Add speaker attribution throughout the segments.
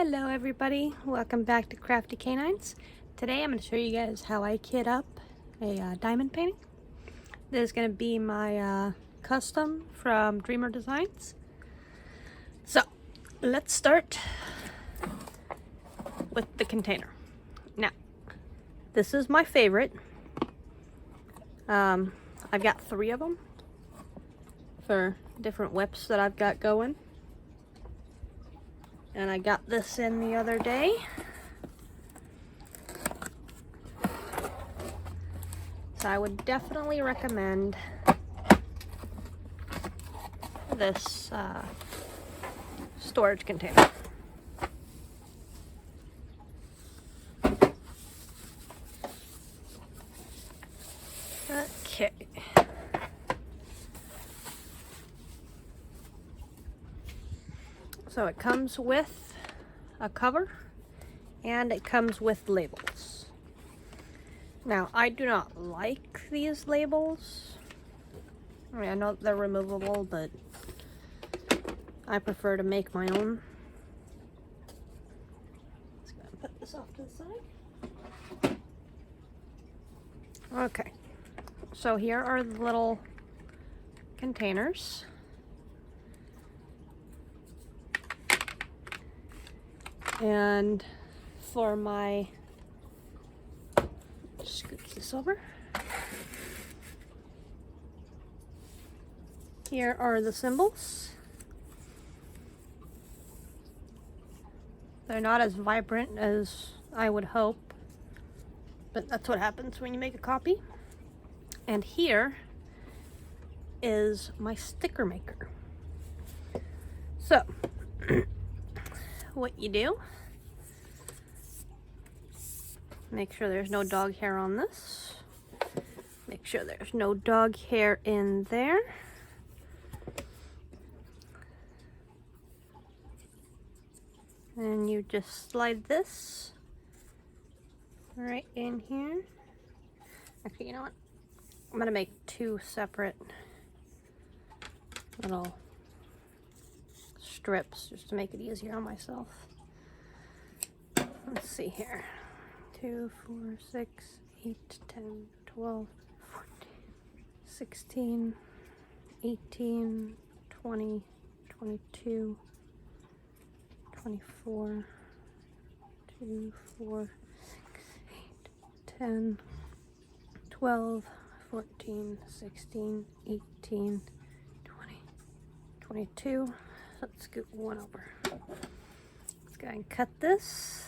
Speaker 1: Hello everybody, welcome back to Crafty Canines. Today I'm going to show you guys how I kit up a diamond painting. This is going to be my custom from Dreamer Designs. So let's start with the container. Now this is my favorite. I've got 3 of them for different whips that I've got going. And I got this in the other day. So I would definitely recommend this storage container. Okay. So it comes with a cover and it comes with labels. Now I do not like these labels. I mean, I know they're removable, but I prefer to make my own. Let's go ahead and put this off to the side. Okay, so here are the little containers. And for my, scoot this over. Here are the symbols. They're not as vibrant as I would hope, but that's what happens when you make a copy. And here is my sticker maker. So what you do, make sure there's no dog hair on this. Make sure there's no dog hair in there. And you just slide this right in here. Actually, you know what? I'm gonna make 2 separate little strips just to make it easier on myself. Let's see here. 2, 4, 6, 8, 10, 12, 14, 16, 18, 20, 22, 24, 2, 4, 6, 8, 10, 12, 14, 16, 18, 20, 22. Let's scoot one over. Let's go ahead and cut this.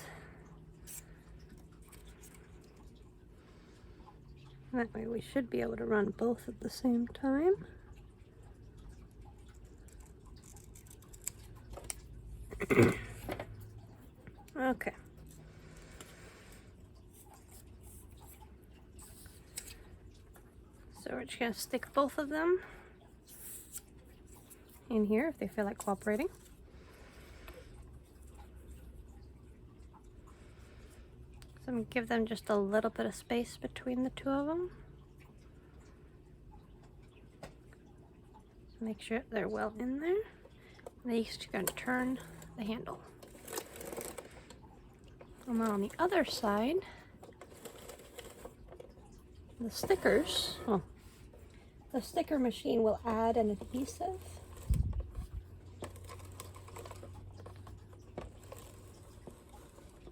Speaker 1: That way we should be able to run both at the same time. Okay. So we're just going to stick both of them in here if they feel like cooperating. So I'm going to give them just a little bit of space between the 2 of them. So make sure they're well in there. And then you're just going to turn the handle. And then on the other side, the stickers, the sticker machine will add an adhesive.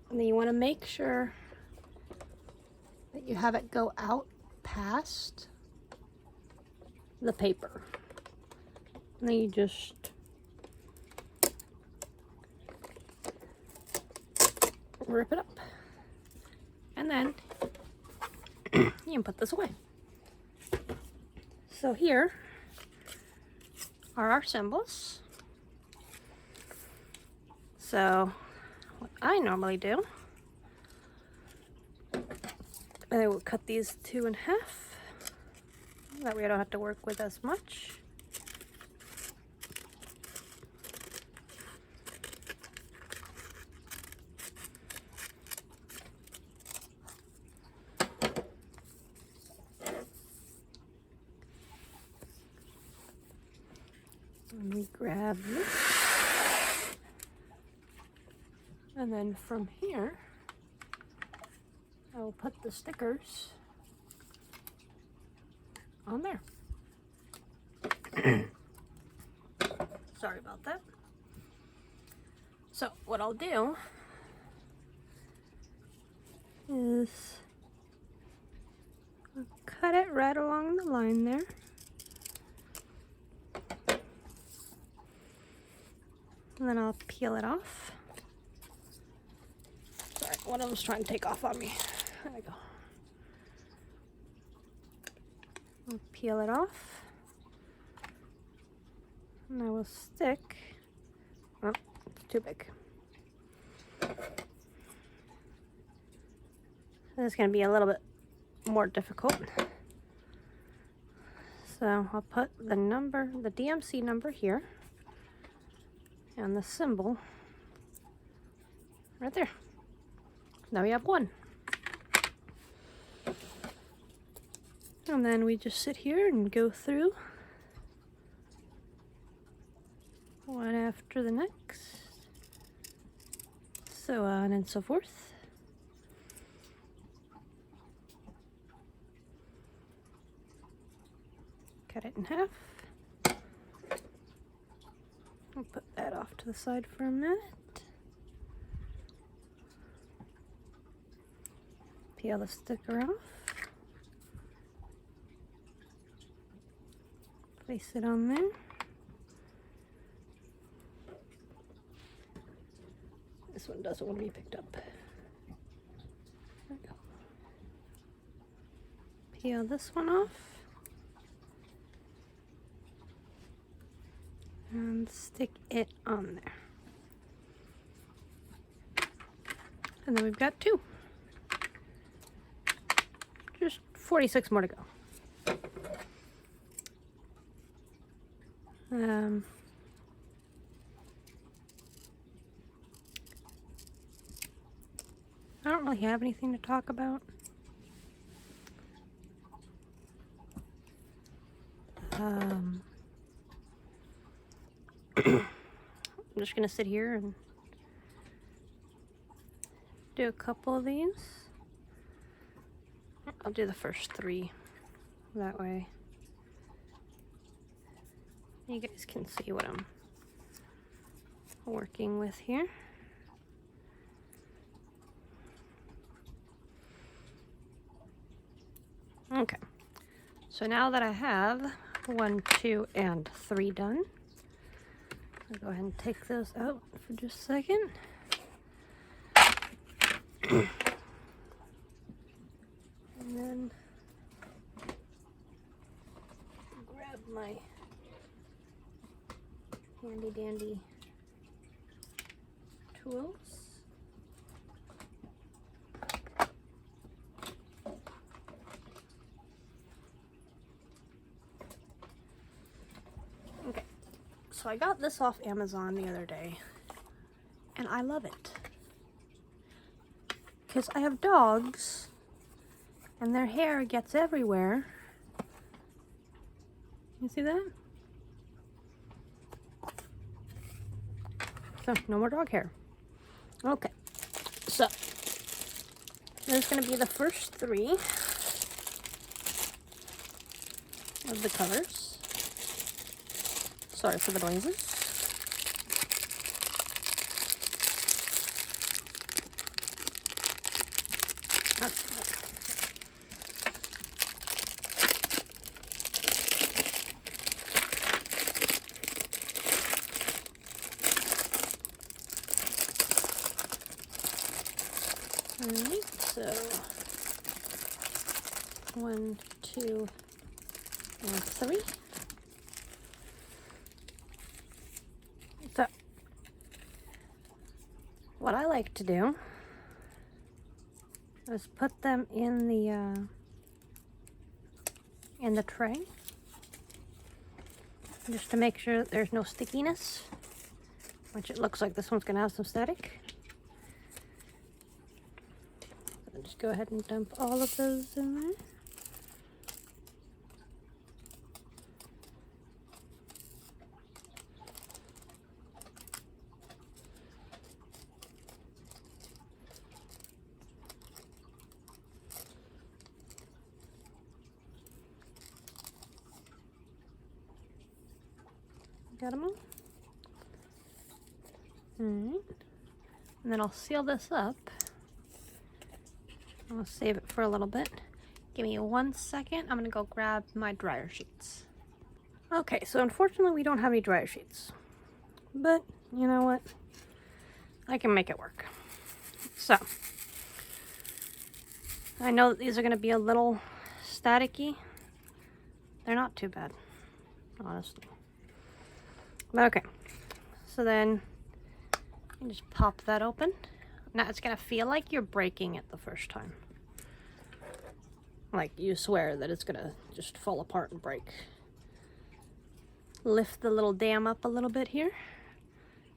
Speaker 1: And then you want to make sure that you have it go out past the paper. And then you just rip it up. And then you can put this away. So here are our symbols. So what I normally do, I will cut these 2 in half. That way I don't have to work with as much. Let me grab this. And then from here, I will put the stickers on there. Sorry about that. So what I'll do is I'll cut it right along the line there. And then I'll peel it off. Sorry, one of them's trying to take off on me. There we go. I'll peel it off. And I will stick. Oh, it's too big. This is going to be a little bit more difficult. So I'll put the number, the DMC number here, and the symbol right there. Now we have one. And then we just sit here and go through one after the next, so on and so forth. Cut it in half. I'll put that off to the side for a minute. Peel the sticker off. Place it on there. This one doesn't want to be picked up. There we go. Peel this one off. And stick it on there. And then we've got two. Just 46 more to go. I don't really have anything to talk about. I'm just gonna sit here and do a couple of these. I'll do the first three, that way you guys can see what I'm working with here. Okay, so now that I have 1, 2, and 3 done, I'll go ahead and take those out for just a second. And then grab my handy dandy tools. Okay, so I got this off Amazon the other day, and I love it. Because I have dogs, and their hair gets everywhere. You see that? So, no more dog hair. Okay, so this is going to be the first 3 of the covers. Sorry for the noises. Alright, so 1, 2, and 3. So, what I like to do is put them in the tray, just to make sure that there's no stickiness, which it looks like this one's going to have some static. Just go ahead and dump all of those in there. Got them all? Alright. And then I'll seal this up. I'll save it for a little bit. Give me 1 second. I'm gonna go grab my dryer sheets. Okay, so unfortunately we don't have any dryer sheets. But you know what? I can make it work. So, I know that these are gonna be a little staticky. They're not too bad, honestly. But okay, so then you just pop that open. Now it's gonna feel like you're breaking it the first time. Like you swear that it's gonna just fall apart and break. Lift the little dam up a little bit here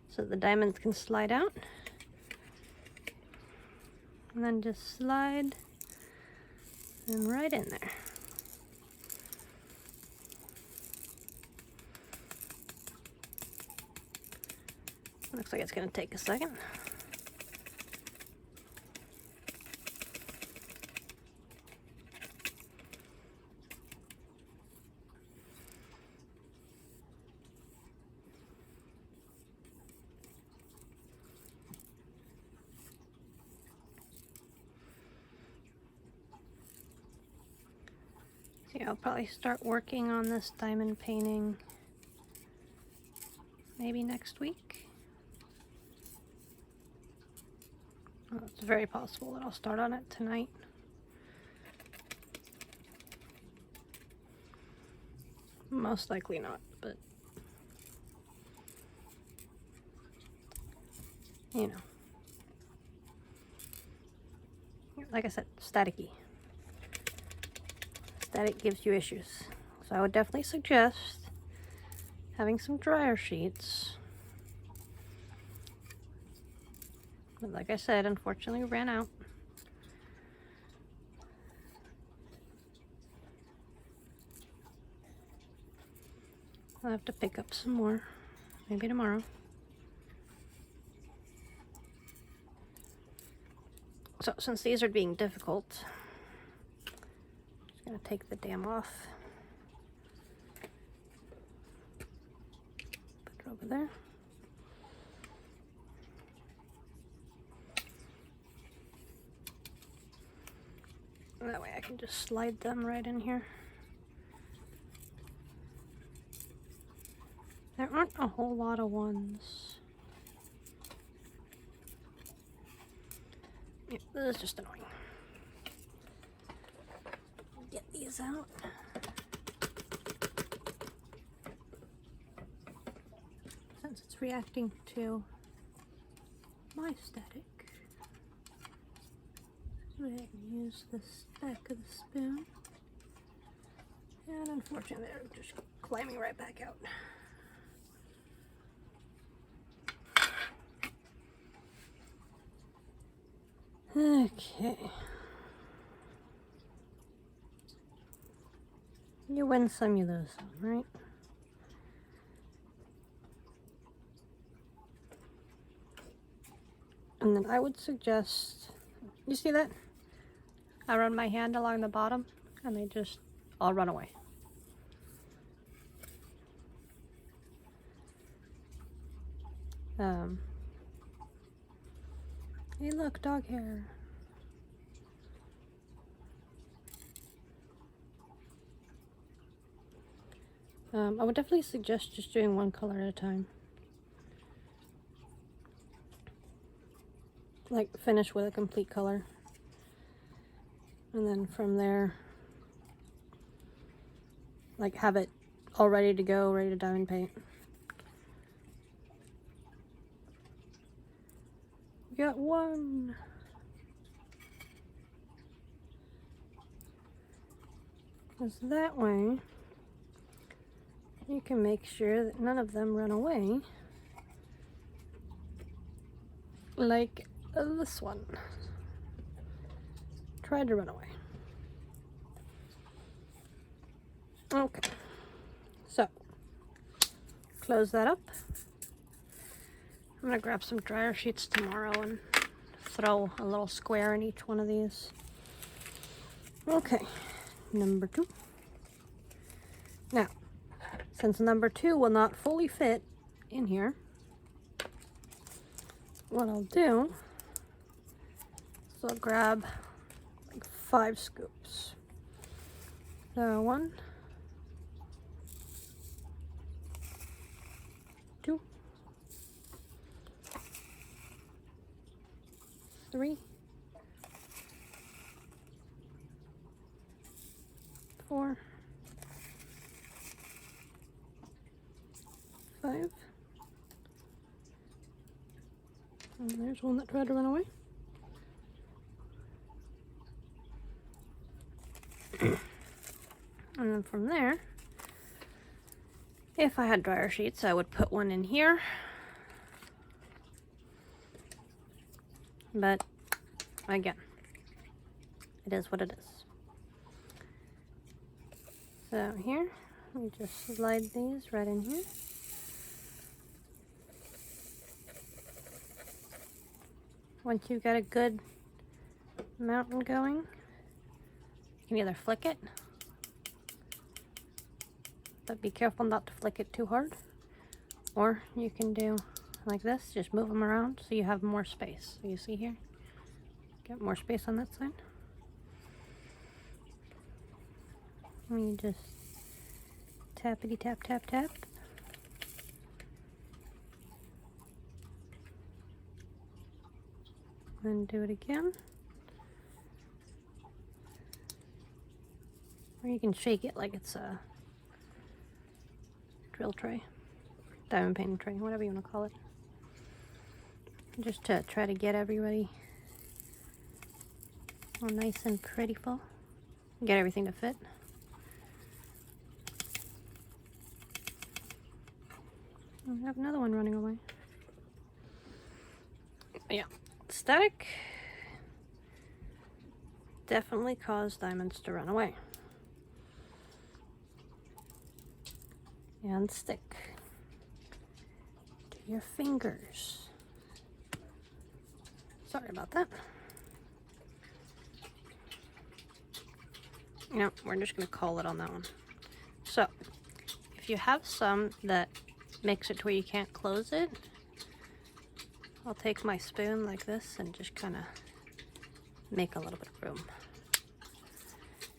Speaker 1: so the diamonds can slide out. And then just slide them right in there. Looks like it's gonna take a second. So I'll probably start working on this diamond painting maybe next week. Well, it's very possible that I'll start on it tonight. Most likely not, but you know. Like I said, staticky. Static gives you issues. So I would definitely suggest having some dryer sheets. But like I said, unfortunately we ran out. I'll have to pick up some more, maybe tomorrow. So since these are being difficult, I'm just gonna take the dam off. Put it over there. That way I can just slide them right in here. There aren't a whole lot of ones. Yeah, this is just annoying. Get these out. Since it's reacting to my static, I can use this back of the spoon. And unfortunately, they're just climbing right back out. Okay. You win some, you lose some, right? And then I would suggest, you see that? I run my hand along the bottom and they just all run away. Hey look, dog hair. I would definitely suggest just doing one color at a time. Like finish with a complete color. And then from there, like have it all ready to go, ready to diamond paint. Got one. Because that way, you can make sure that none of them run away. Like this one. Tried to run away. Okay. So, close that up. I'm gonna grab some dryer sheets tomorrow and throw a little square in each one of these. Okay, number 2. Now, Since number 2 will not fully fit in here, what I'll do is I'll grab like 5 scoops. So 1, 2, 3, 4, 5. And there's one that tried to run away. And then from there, if I had dryer sheets, I would put one in here. But again, it is what it is. So here, we just slide these right in here. Once you've got a good mountain going, you can either flick it, but be careful not to flick it too hard, or you can do like this, just move them around so you have more space. So you see here, get more space on that side. And you just tappity tap tap tap. Then do it again. Or you can shake it like it's a drill tray, diamond painting tray, whatever you want to call it. Just to try to get everybody all nice and prettyful. Get everything to fit. I have another one running away. Yeah, static definitely caused diamonds to run away. And stick to your fingers. Sorry about that. You know, we're just gonna call it on that one. So, if you have some that makes it to where you can't close it, I'll take my spoon like this and just kind of make a little bit of room.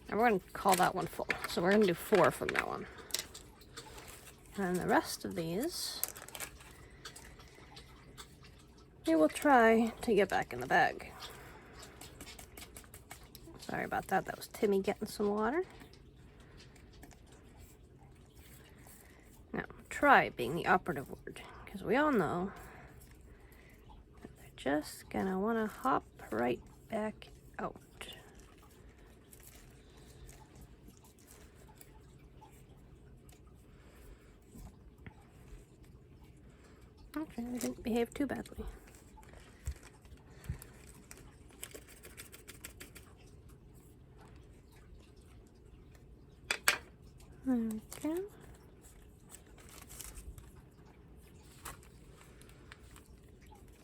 Speaker 1: And we're gonna call that one full. So we're gonna do 4 from that one. And the rest of these, we will try to get back in the bag. Sorry about that, that was Timmy getting some water. Now, try being the operative word, because we all know that they're just gonna wanna hop right back out. Okay, I didn't behave too badly. Okay.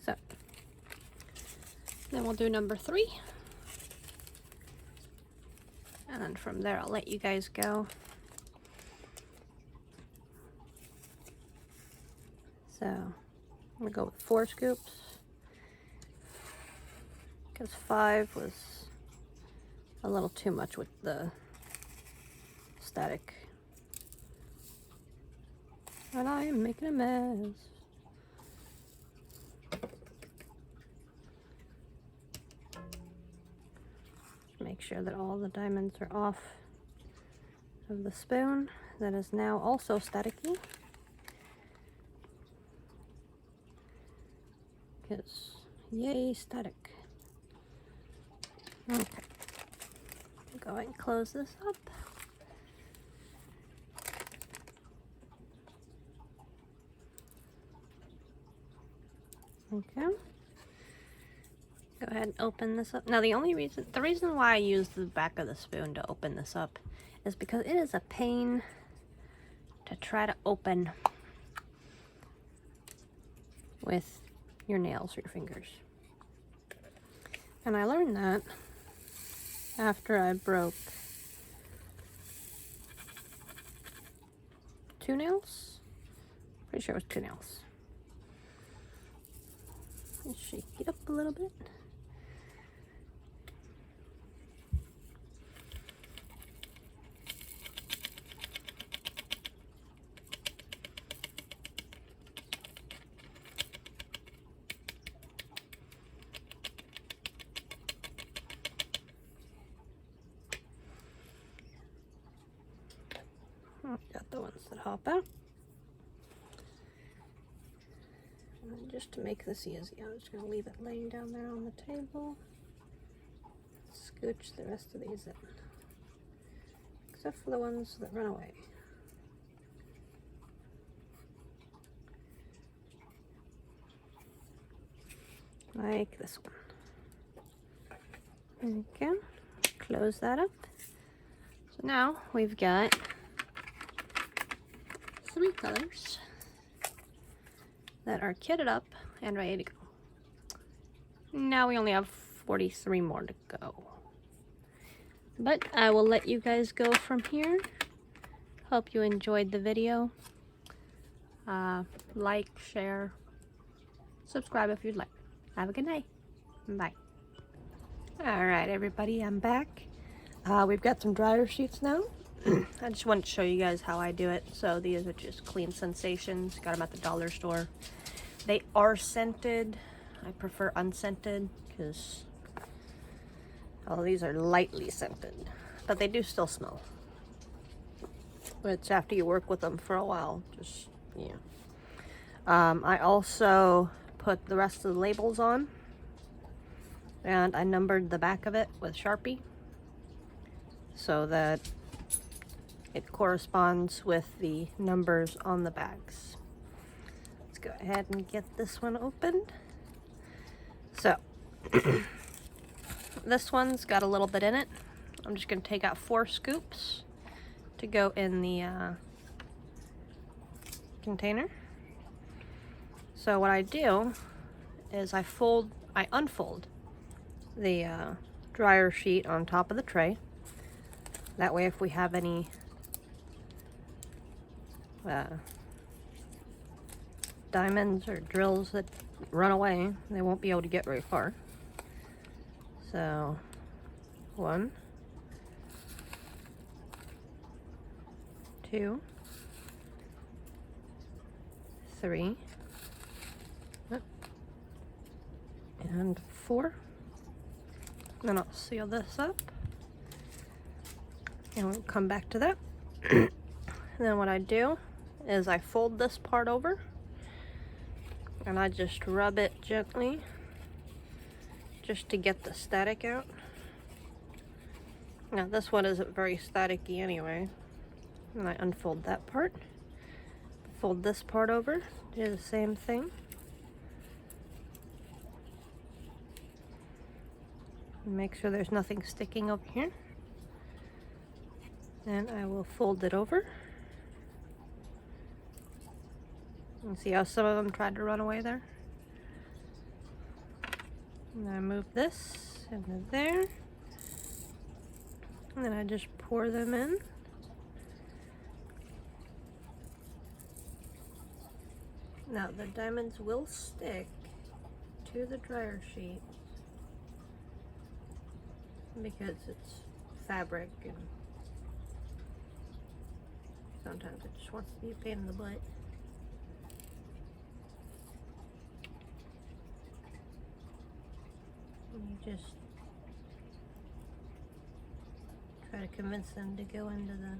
Speaker 1: So, then we'll do number 3. And then from there, I'll let you guys go. So, I'm gonna go with 4 scoops. Because 5 was a little too much with the static. And I am making a mess. Make sure that all the diamonds are off of the spoon that is now also staticky. Because, yay, static. Okay. Go ahead and close this up. Okay. Go ahead and open this up. Now the reason why I use the back of the spoon to open this up is because it is a pain to try to open with your nails or your fingers. And I learned that after I broke 2 nails. Pretty sure it was 2 nails. Let's shake it up a little bit. Got the ones that hop out. And just to make this easy, I'm just going to leave it laying down there on the table. Scooch the rest of these in, except for the ones that run away. Like this one. Okay, close that up. So now we've got 3 colors that are kitted up and ready to go. Now we only have 43 more to go. But I will let you guys go from here. Hope you enjoyed the video. Like, share, subscribe if you'd like. Have a good night. Bye. Alright everybody, I'm back. We've got some dryer sheets now. I just wanted to show you guys how I do it. So these are just Clean Sensations. Got them at the dollar store. They are scented. I prefer unscented because all these are lightly scented, but they do still smell. It's after you work with them for a while. Just, yeah. I also put the rest of the labels on, and I numbered the back of it with Sharpie so that it corresponds with the numbers on the bags. Let's go ahead and get this one opened. So this one's got a little bit in it. I'm just going to take out 4 scoops to go in the container. So what I do is I unfold the dryer sheet on top of the tray. That way if we have any diamonds or drills that run away, they won't be able to get very far. So 1, 2, 3, and 4. Then I'll seal this up, and we'll come back to that. Then what I do is I fold this part over, and I just rub it gently just to get the static out. Now this one isn't very staticky anyway. And I unfold that part, fold this part over, do the same thing. And make sure there's nothing sticking over here. Then I will fold it over. And see how some of them tried to run away there? And I move this into there. And then I just pour them in. Now the diamonds will stick to the dryer sheet because it's fabric and sometimes it just wants to be a pain in the butt. And you just try to convince them to go into the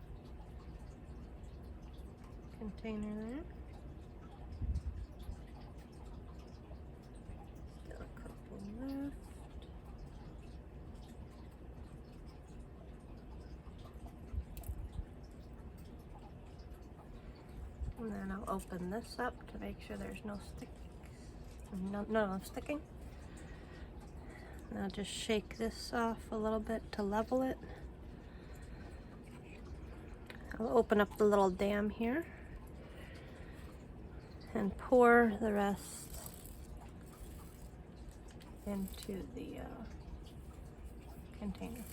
Speaker 1: container there. Still a couple left. And then I'll open this up to make sure there's no sticking. And I'll just shake this off a little bit to level it. I'll open up the little dam here and pour the rest into the container.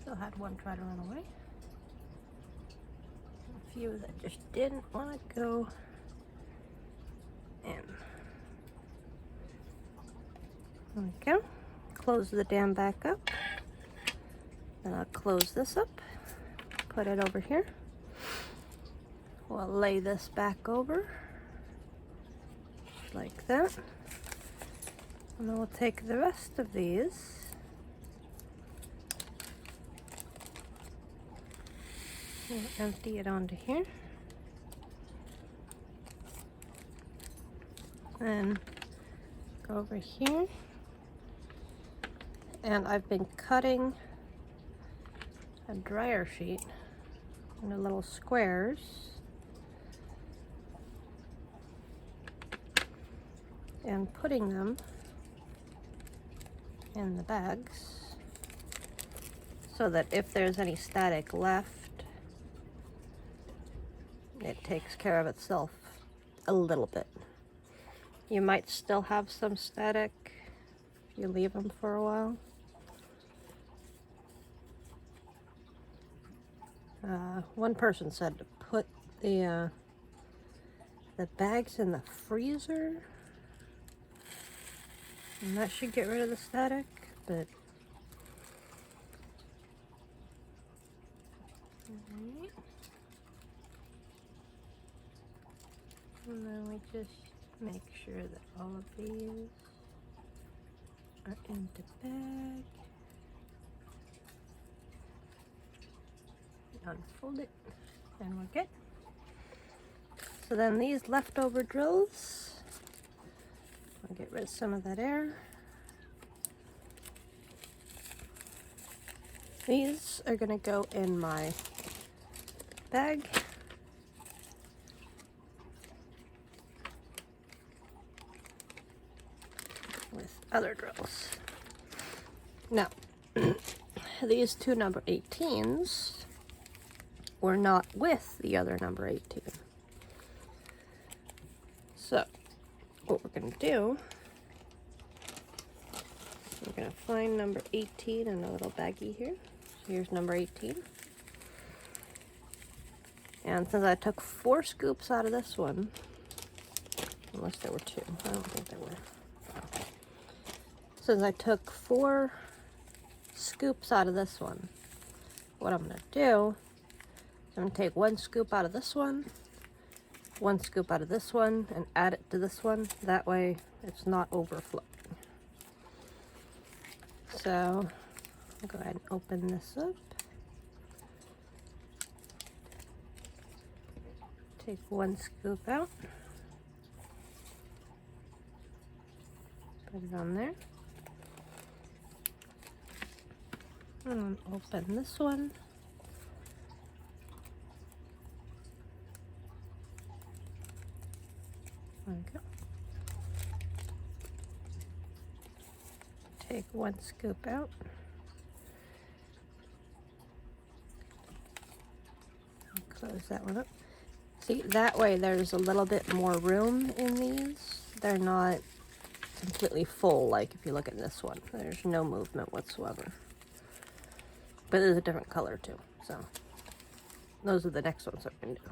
Speaker 1: Still had one try to run away. A few that just didn't want to go in. There we go. Close the dam back up. Then I'll close this up. Put it over here. We'll lay this back over. Like that. And then we'll take the rest of these. We'll empty it onto here. And go over here. And I've been cutting a dryer sheet into little squares. And putting them in the bags so that if there's any static left, it takes care of itself a little bit. You might still have some static if you leave them for a while. One person said to put the bags in the freezer, and that should get rid of the static, but alright. And then we just make sure that all of these are in the bag. Unfold it, and we're good. So then these leftover drills, I'll get rid of some of that air. These are gonna go in my bag. With other drills. Now, these two number 18s were not with the other number 18. So, what we're going to do, we're going to find number 18 in a little baggie here. So here's number 18. And since I took 4 scoops out of this one, unless there were 2, I don't think there were. Since I took 4 scoops out of this one, what I'm going to do, I'm going to take 1 scoop out of this one, 1 scoop out of this one, and add it to this one. That way it's not overflowing. So I'll go ahead and open this up. Take 1 scoop out. Put it on there. And open this one. There we go. Take 1 scoop out. I'll close that one up. See, that way there's a little bit more room in these. They're not completely full like if you look at this one. There's no movement whatsoever. But it's a different color too, so those are the next ones that we're going to do.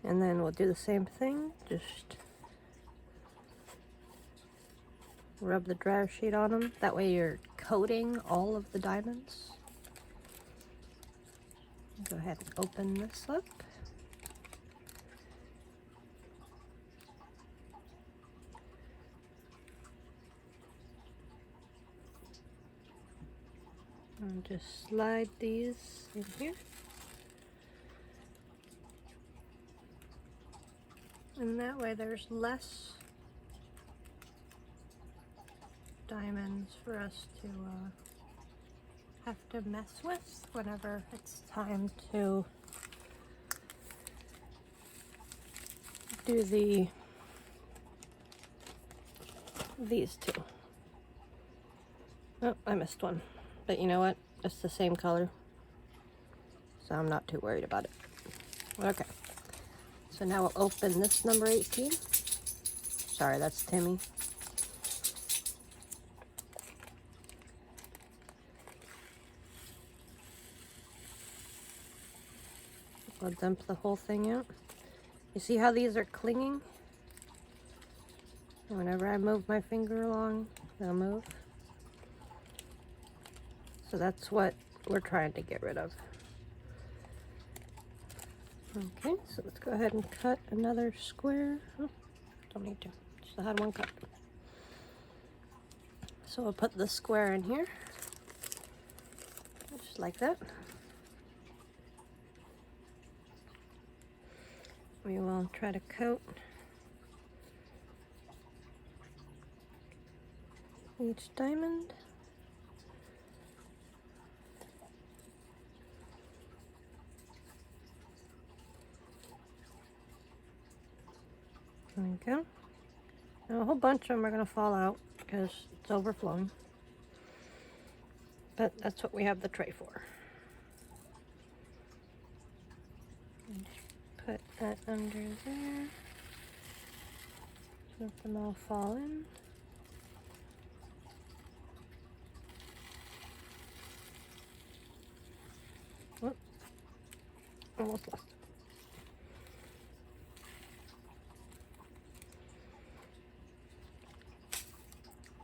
Speaker 1: And then we'll do the same thing, just rub the dryer sheet on them. That way you're coating all of the diamonds. Go ahead and open this up. And just slide these in here. And that way there's less diamonds for us to have to mess with whenever it's time to do these two. Oh, I missed one. But you know what? It's the same color. So I'm not too worried about it. Okay. So now we'll open this number 18. Sorry, that's Timmy. I'll dump the whole thing out. You see how these are clinging? Whenever I move my finger along, they'll move. So that's what we're trying to get rid of. Okay, so let's go ahead and cut another square. Oh, don't need to, just had one cut. So we'll put the square in here, just like that. We will try to coat each diamond. There we go. Now a whole bunch of them are going to fall out because it's overflowing. But that's what we have the tray for. Just put that under there. Let them all fall in. Whoop. Almost lost it.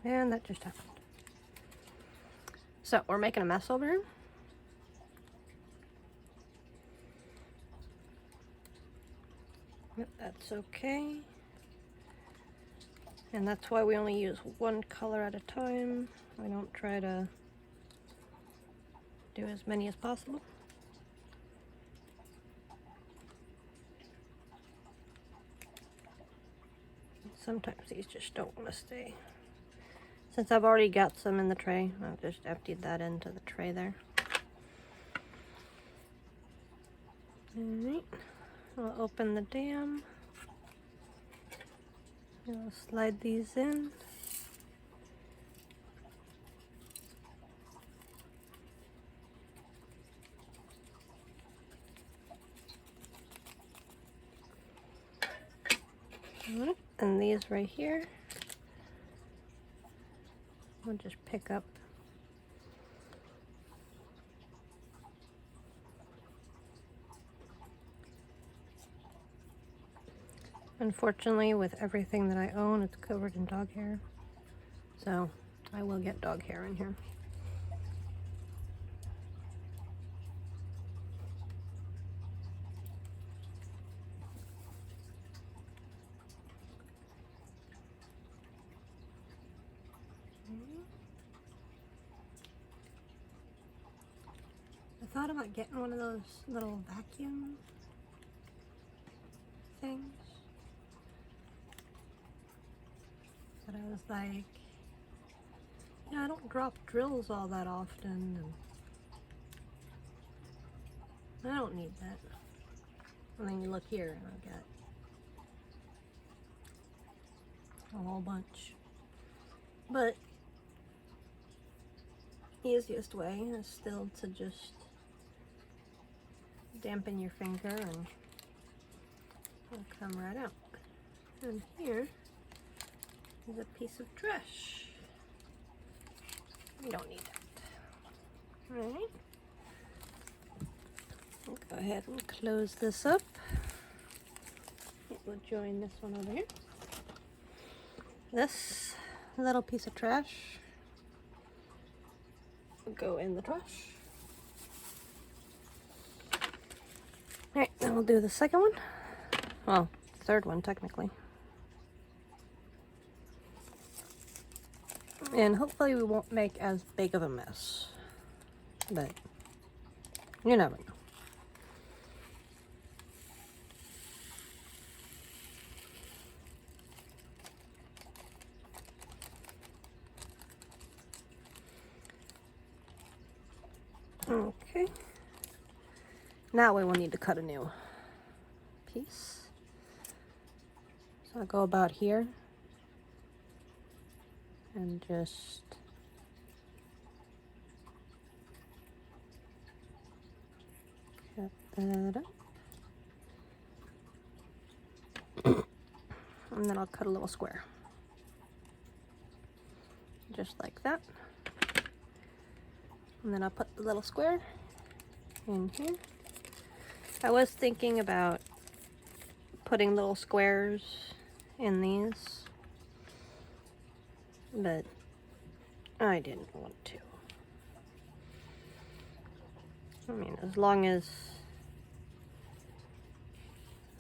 Speaker 1: And that just happened. So we're making a mess over here. Yep, that's okay. And that's why we only use one color at a time. We don't try to do as many as possible. Sometimes these just don't want to stay. Since I've already got some in the tray, I've just emptied that into the tray there. Alright, I'll open the dam. I'll slide these in. Alright, and these right here, we'll just pick up. Unfortunately, with everything that I own, it's covered in dog hair. So I will get dog hair in here. I thought about getting one of those little vacuum things. But I was like, yeah, I don't drop drills all that often, and I don't need that. And then you look here, and I've got a whole bunch. But easiest way is still to just dampen your finger and it'll come right out. And here is a piece of trash. We don't need that. Alright. Go ahead and close this up. We'll join this one over here. This little piece of trash will go in the trash. Alright, then we'll do the second one. Well, third one technically. And hopefully we won't make as big of a mess. But you never know. Okay. Now we will need to cut a new piece. So I'll go about here and just cut that up. And then I'll cut a little square. Just like that. And then I'll put the little square in here. I was thinking about putting little squares in these, but I didn't want to. I mean, as long as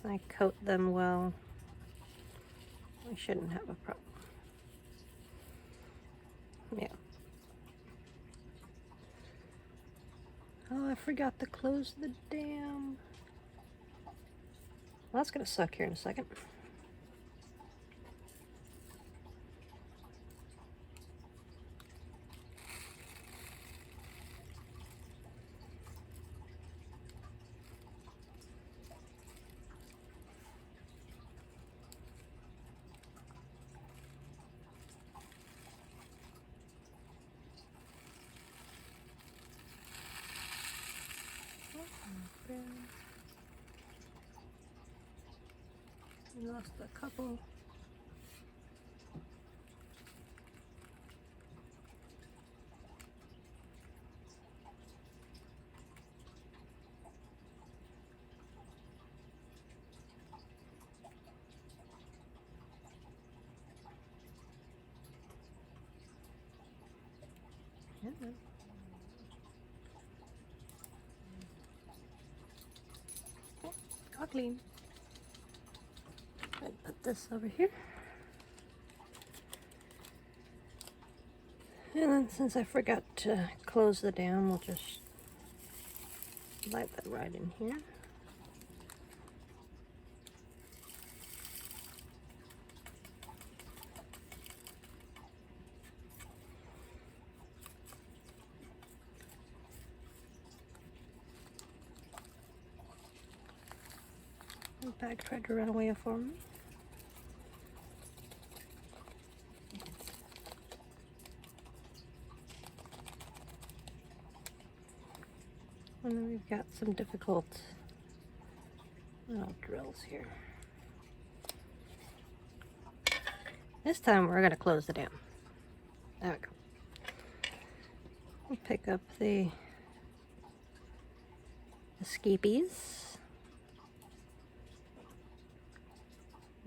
Speaker 1: I coat them well, I shouldn't have a problem. Yeah. Oh, I forgot to close the dam. Well, that's gonna suck here in a second. We lost a couple. Yeah. All clean. I put this over here. And then since I forgot to close the dam, we'll just light that right in here. The bag tried to run away from me. And then we've got some difficult little drills here. This time we're gonna close the dam. There we go. We'll pick up the escapees.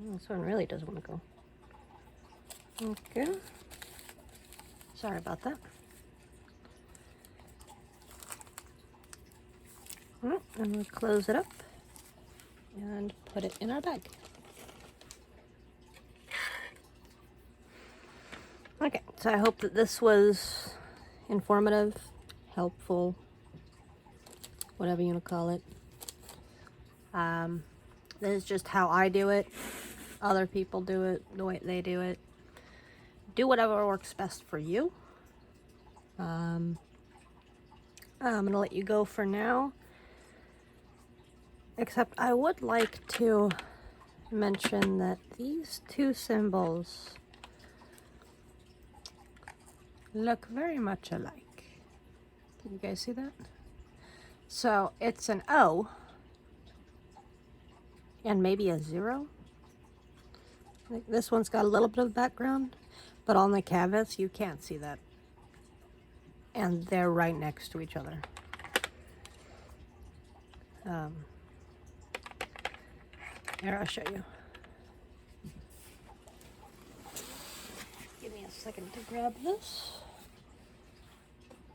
Speaker 1: This one really doesn't want to go. Okay. Sorry about that. Well, and we'll close it up and put it in our bag. Okay, so I hope that this was informative, helpful, whatever you want to call it. This is just how I do it. Other people do it the way they do it. Do whatever works best for you. I'm gonna let you go for now. Except I would like to mention that these two symbols look very much alike. Can you guys see that? So it's an O and maybe a 0. This one's got a little bit of background, but on the canvas you can't see that. And they're right next to each other. Here, I'll show you. Give me a second to grab this.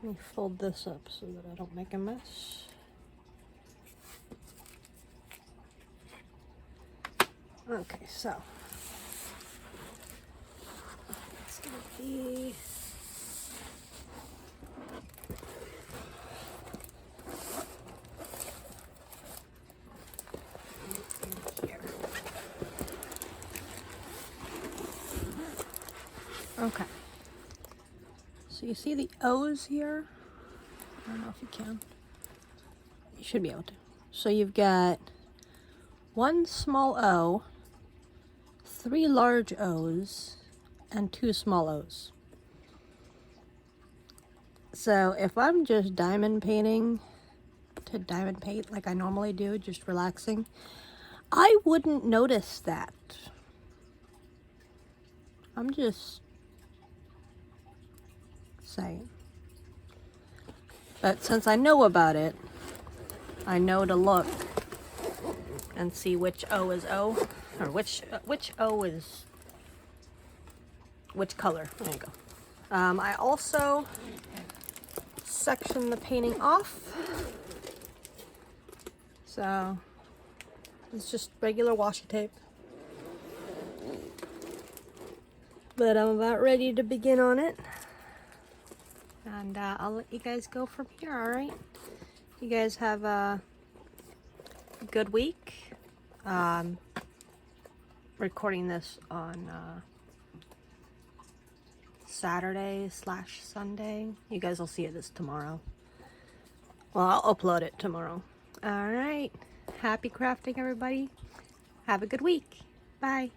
Speaker 1: Let me fold this up so that I don't make a mess. Okay, so it's gonna be here. Okay. So you see the O's here? I don't know if you can. You should be able to. So you've got one small O, 3 large O's, and 2 small O's. So if I'm just diamond painting to diamond paint like I normally do, just relaxing, I wouldn't notice that. I'm just saying. But since I know about it, I know to look and see which O is O, or which O is which color. There you go. I also section the painting off. So it's just regular washi tape. But I'm about ready to begin on it. And I'll let you guys go from here, alright? You guys have a good week. Recording this on Saturday/Sunday. You guys will see it this tomorrow. Well, I'll upload it tomorrow. Alright. Happy crafting, everybody. Have a good week. Bye.